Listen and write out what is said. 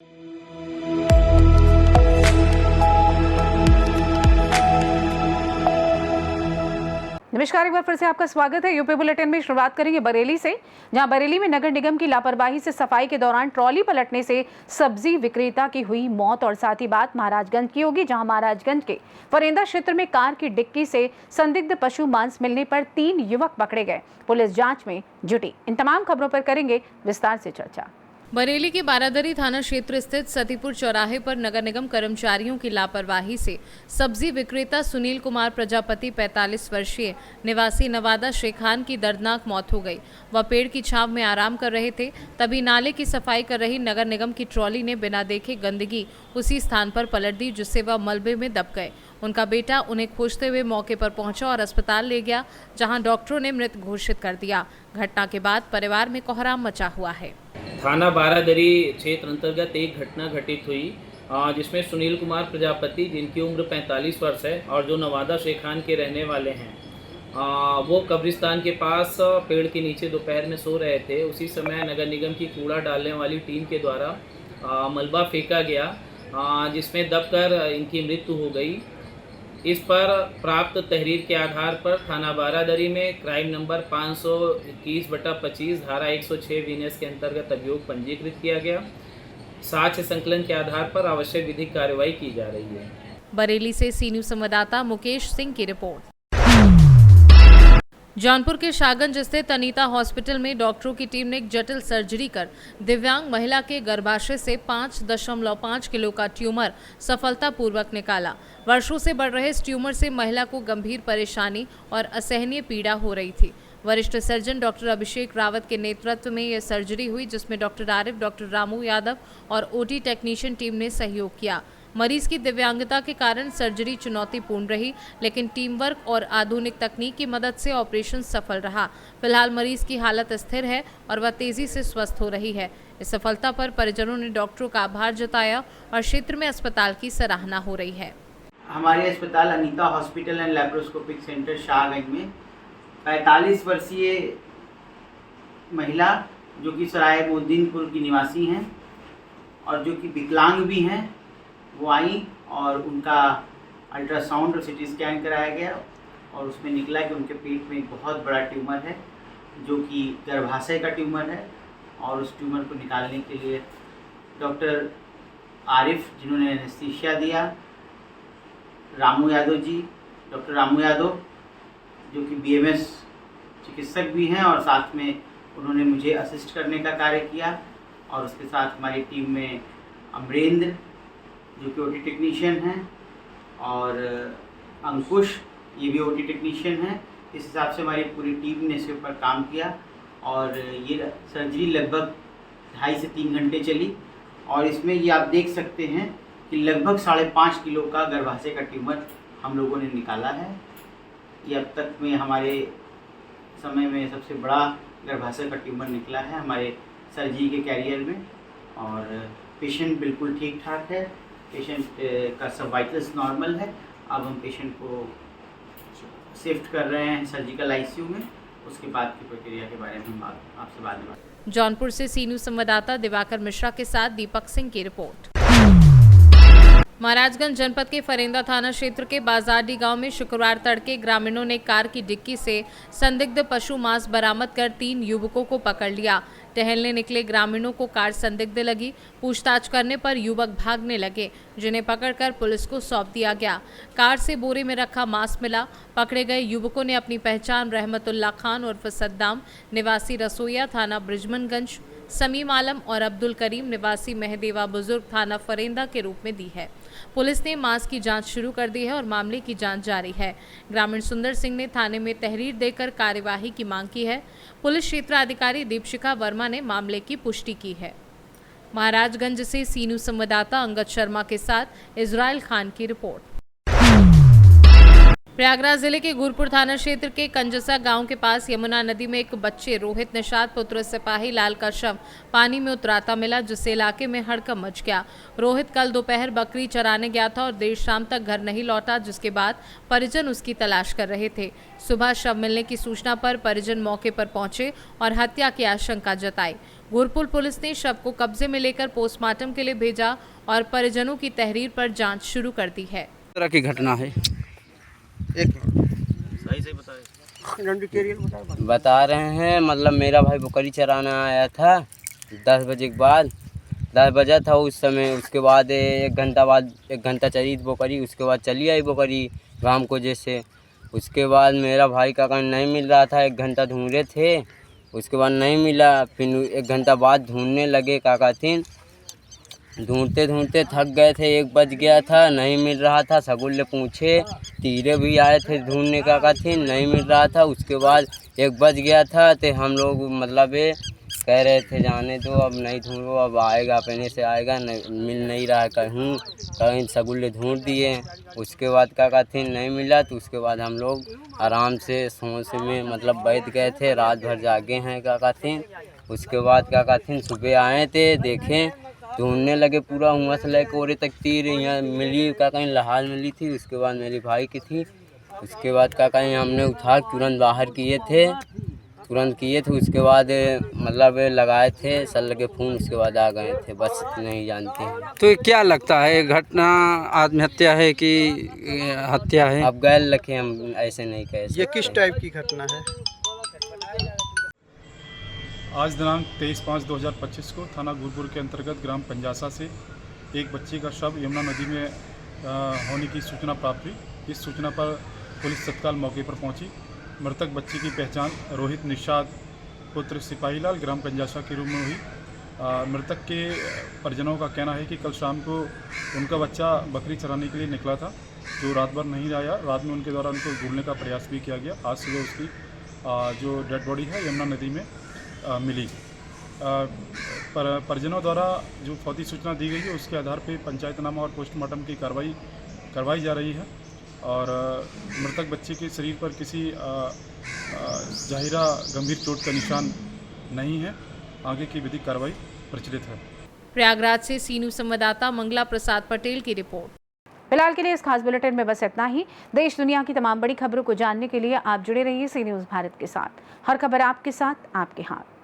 नमस्कार, एक बार फिर से आपका स्वागत है। यूपी बुलेटिन में शुरुआत करेंगे बरेली से, जहां बरेली में नगर निगम की लापरवाही से सफाई के दौरान ट्रॉली पलटने से सब्जी विक्रेता की हुई मौत। और साथ ही बात महाराजगंज की होगी, जहां महाराजगंज के फरेंदा क्षेत्र में कार की डिक्की से संदिग्ध पशु मांस मिलने पर 3 युवक पकड़े गए। पुलिस जांच में जुटी। इन तमाम खबरों पर करेंगे विस्तार से चर्चा। बरेली के बारादरी थाना क्षेत्र स्थित सतीपुर चौराहे पर नगर निगम कर्मचारियों की लापरवाही से सब्जी विक्रेता सुनील कुमार प्रजापति 45 वर्षीय निवासी नवादा शेखान की दर्दनाक मौत हो गई। वह पेड़ की छांव में आराम कर रहे थे, तभी नाले की सफाई कर रही नगर निगम की ट्रॉली ने बिना देखे गंदगी उसी स्थान पर पलट दी, जिससे वह मलबे में दब गए। उनका बेटा उन्हें खोजते हुए मौके पर पहुंचा और अस्पताल ले गया, जहां डॉक्टरों ने मृत घोषित कर दिया। घटना के बाद परिवार में कोहराम मचा हुआ है। थाना बारादरी क्षेत्र अंतर्गत एक घटना घटित हुई, जिसमें सुनील कुमार प्रजापति, जिनकी उम्र 45 वर्ष है और जो नवादा शेखान के रहने वाले हैं, वो कब्रिस्तान के पास पेड़ के नीचे दोपहर में सो रहे थे। उसी समय नगर निगम की कूड़ा डालने वाली टीम के द्वारा मलबा फेंका गया, जिसमें दबकर इनकी मृत्यु हो गई। इस पर प्राप्त तहरीर के आधार पर थाना बारादरी में क्राइम नंबर 521/25 धारा 106 वीनस के अंतर्गत अभियोग पंजीकृत किया गया। साक्ष्य संकलन के आधार पर आवश्यक विधिक कार्रवाई की जा रही है। बरेली से सी न्यूज संवाददाता मुकेश सिंह की रिपोर्ट। जौनपुर के शाहगंज स्थित अनीता हॉस्पिटल में डॉक्टरों की टीम ने एक जटिल सर्जरी कर दिव्यांग महिला के गर्भाशय से 5.5 किलो का ट्यूमर सफलतापूर्वक निकाला। वर्षों से बढ़ रहे इस ट्यूमर से महिला को गंभीर परेशानी और असहनीय पीड़ा हो रही थी। वरिष्ठ सर्जन डॉक्टर अभिषेक रावत के नेतृत्व में यह सर्जरी हुई, जिसमें डॉक्टर आरिफ, डॉक्टर रामू यादव और ओटी टेक्नीशियन टीम ने सहयोग किया। मरीज की दिव्यांगता के कारण सर्जरी चुनौतीपूर्ण रही, लेकिन टीम वर्क और आधुनिक तकनीक की मदद से ऑपरेशन सफल रहा। फिलहाल मरीज की हालत स्थिर है और वह तेजी से स्वस्थ हो रही है। इस सफलता पर परिजनों ने डॉक्टरों का आभार जताया और क्षेत्र में अस्पताल की सराहना हो रही है। हमारे अस्पताल Anita hospital and laparoscopic centre Shahganj में 45 वर्षीय महिला, जो कि सराय मोहद्दीनपुर की निवासी हैं और जो कि विकलांग भी हैं, वो आई और उनका अल्ट्रासाउंड और सीटी स्कैन कराया गया और उसमें निकला कि उनके पेट में एक बहुत बड़ा ट्यूमर है, जो कि गर्भाशय का ट्यूमर है। और उस ट्यूमर को निकालने के लिए डॉक्टर आरिफ, जिन्होंने एनेस्थीसिया दिया, रामू यादव जी, डॉक्टर रामू यादव, जो कि बीएमएस चिकित्सक भी हैं, और साथ में उन्होंने मुझे असिस्ट करने का कार्य किया। और उसके साथ हमारी टीम में अमरेंद्र, जो कि ओटी टेक्नीशियन हैं, और अंकुश, ये भी ओटी टेक्नीशियन हैं। इस हिसाब से हमारी पूरी टीम ने इसके ऊपर काम किया और ये सर्जरी लगभग 2.5 से 3 घंटे चली। और इसमें ये आप देख सकते हैं कि लगभग 5.5 किलो का गर्भाशय का ट्यूमर हम लोगों ने निकाला है। ये अब तक में हमारे समय में सबसे बड़ा गर्भाशय का ट्यूमर निकला है हमारे सर्जरी के कैरियर में। और पेशेंट बिल्कुल ठीक ठाक है, पेशेंट का सब वाइटल्स नॉर्मल है। अब हम पेशेंट को शिफ्ट कर रहे हैं सर्जिकल आईसीयू में। उसके बाद की प्रक्रिया के बारे में हम आपसे बाद में। जौनपुर से सी न्यूज संवाददाता दिवाकर मिश्रा के साथ दीपक सिंह की रिपोर्ट। महाराजगंज जनपद के फरेंदा थाना क्षेत्र के बाजारडी गांव में शुक्रवार तड़के ग्रामीणों ने कार की डिक्की से संदिग्ध पशु मांस बरामद कर 3 युवकों को पकड़ लिया। टहलने निकले ग्रामीणों को कार संदिग्ध लगी। पूछताछ करने पर युवक भागने लगे, जिन्हें पकड़कर पुलिस को सौंप दिया गया। कार से बोरे में रखा मांस मिला। पकड़े गए युवकों ने अपनी पहचान रहमतुल्लाह खान उर्फ सद्दाम, निवासी रसोईया, थाना ब्रिजमनगंज, समीम आलम और अब्दुल करीम, निवासी महदेवा बुजुर्ग, थाना फरेंदा के रूप में दी है। पुलिस ने मांस की जांच शुरू कर दी है और मामले की जांच जारी है। ग्रामीण सुंदर सिंह ने थाने में तहरीर देकर कार्यवाही की मांग की है। पुलिस क्षेत्राधिकारी दीपशिखा वर्मा ने मामले की पुष्टि की है। महाराजगंज से सी न्यूज संवाददाता अंगद शर्मा के साथ इजराइल खान की रिपोर्ट। प्रयागराज जिले के गुरपुर थाना क्षेत्र के कंजसा गांव के पास यमुना नदी में एक बच्चे रोहित निषाद पुत्र सिपाही लाल का शव पानी में उतराता मिला, जिससे इलाके में हड़कंप मच गया। रोहित कल दोपहर बकरी चराने गया था और देर शाम तक घर नहीं लौटा, जिसके बाद परिजन उसकी तलाश कर रहे थे। सुबह शव मिलने की सूचना पर परिजन मौके पर पहुंचे और हत्या की आशंका जताई। गुरपुर पुलिस ने शव को कब्जे में लेकर पोस्टमार्टम के लिए भेजा और परिजनों की तहरीर पर जाँच शुरू कर दी है। तरह की घटना है। बता रहे हैं, मतलब मेरा भाई बकरी चराना आया था 10 बजे के बाद, 10 बजा था उस समय। उसके बाद 1 घंटा चली बकरी, उसके बाद चली आई बकरी गांव को जैसे। उसके बाद मेरा भाई का कहीं नहीं मिल रहा था, 1 घंटा ढूंढे थे, उसके बाद नहीं मिला। फिर 1 घंटा बाद ढूंढने लगे काका थीन, ढूंढते ढूंढते थक गए थे, 1 बज गया था, नहीं मिल रहा था। सगुल्ले पूछे, तीरे भी आए थे ढूंढने का थे, नहीं मिल रहा था। उसके बाद 1 बज गया था, तो हम लोग मतलब कह रहे थे जाने दो, अब नहीं ढूंढो, अब आएगा अपने से आएगा, नहीं मिल नहीं रहा है कहीं सगुल्ले ढूंढ दिए। उसके बाद काका थे नहीं मिला, तो उसके बाद हम लोग आराम से सोच में मतलब बैठ गए थे, रात भर जागे हैं काका थे। उसके बाद काका थे सुबह आए थे, देखें ढूंढने लगे पूरा हुआ से लेकर ओरे तक तीर यहाँ मिली, का कहीं लहाल मिली थी। उसके बाद मेरी भाई की थी। उसके बाद का कहीं हमने उठा तुरंत बाहर किए थे, उसके बाद मतलब लगाए थे सल के खून, उसके बाद आ गए थे, बस नहीं जानते हैं। तो क्या लगता है घटना आत्महत्या है कि हत्या है? अब गैल रखे, हम ऐसे नहीं कह सकते। ये किस टाइप की घटना है? आज दिनांक 23/5/2025 को थाना गुरपुर के अंतर्गत ग्राम पंजासा से एक बच्चे का शव यमुना नदी में होने की सूचना प्राप्त हुई। इस सूचना पर पुलिस तत्काल मौके पर पहुंची। मृतक बच्चे की पहचान रोहित निषाद पुत्र सिपाहीलाल ग्राम पंजासा के रूप में हुई। मृतक के परिजनों का कहना है कि कल शाम को उनका बच्चा बकरी चराने के लिए निकला था, जो रात भर नहीं आया। रात में उनके द्वारा उनको ढूंढने का प्रयास भी किया गया। आज सुबह उसकी जो डेड बॉडी है यमुना नदी में मिली। परिजनों द्वारा जो फौरी सूचना दी गई है, उसके आधार पर पंचायतनामा और पोस्टमार्टम की कार्रवाई करवाई जा रही है और मृतक बच्चे के शरीर पर किसी जाहिरा गंभीर चोट का निशान नहीं है। आगे की विधिक कार्रवाई प्रचलित है। प्रयागराज से सी न्यूज़ संवाददाता मंगला प्रसाद पटेल की रिपोर्ट। फिलहाल के लिए इस खास बुलेटिन में बस इतना ही। देश दुनिया की तमाम बड़ी खबरों को जानने के लिए आप जुड़े रहिए सी न्यूज़ भारत के साथ। हर खबर आपके साथ, आपके हाथ।